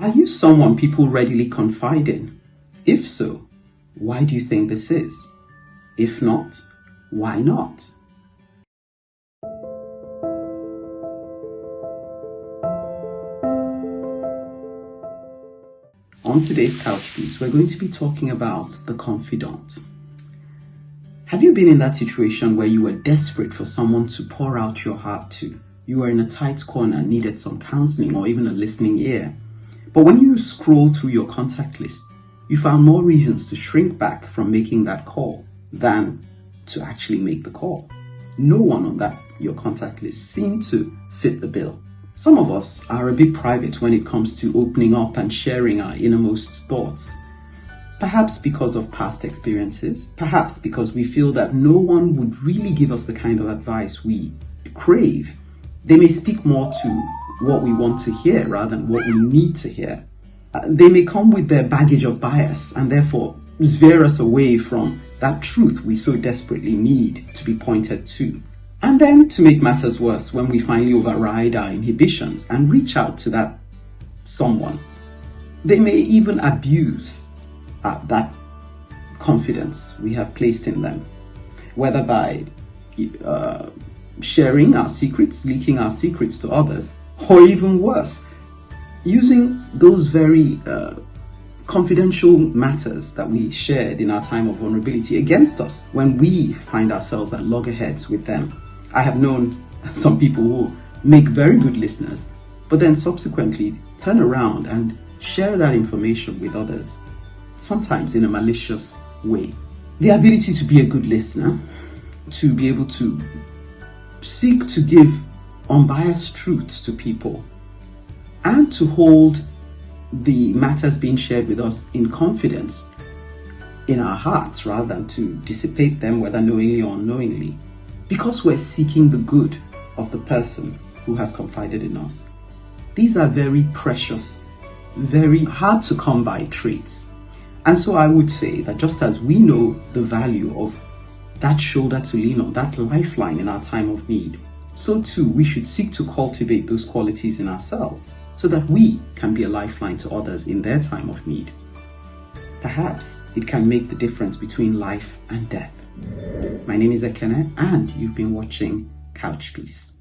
Are you someone people readily confide in? If so, why do you think this is? If not, why not? On today's couch piece, we're going to be talking about the confidant. Have you been in that situation where you were desperate for someone to pour out your heart to? You were in a tight corner and needed some counseling or even a listening ear. But when you scroll through your contact list, you found more reasons to shrink back from making that call than to actually make the call. No one on your contact list seemed to fit the bill. Some of us are a bit private when it comes to opening up and sharing our innermost thoughts. Perhaps because of past experiences, perhaps because we feel that no one would really give us the kind of advice we crave. They may speak more to what we want to hear rather than what we need to hear. They may come with their baggage of bias and therefore veer us away from that truth we so desperately need to be pointed to. And then, to make matters worse, when we finally override our inhibitions and reach out to that someone, they may even abuse that confidence we have placed in them, whether by sharing our secrets, leaking our secrets to others, or even worse, using those very confidential matters that we shared in our time of vulnerability against us when we find ourselves at loggerheads with them. I have known some people who make very good listeners, but then subsequently turn around and share that information with others, sometimes in a malicious way. The ability to be a good listener, to be able to seek to give unbiased truths to people, and to hold the matters being shared with us in confidence in our hearts rather than to dissipate them, whether knowingly or unknowingly, because we're seeking the good of the person who has confided in us. These are very precious, very hard to come by traits. And so I would say that just as we know the value of that shoulder to lean on, that lifeline in our time of need, so too we should seek to cultivate those qualities in ourselves so that we can be a lifeline to others in their time of need. Perhaps it can make the difference between life and death. My name is Ekene, and you've been watching Couch Piece.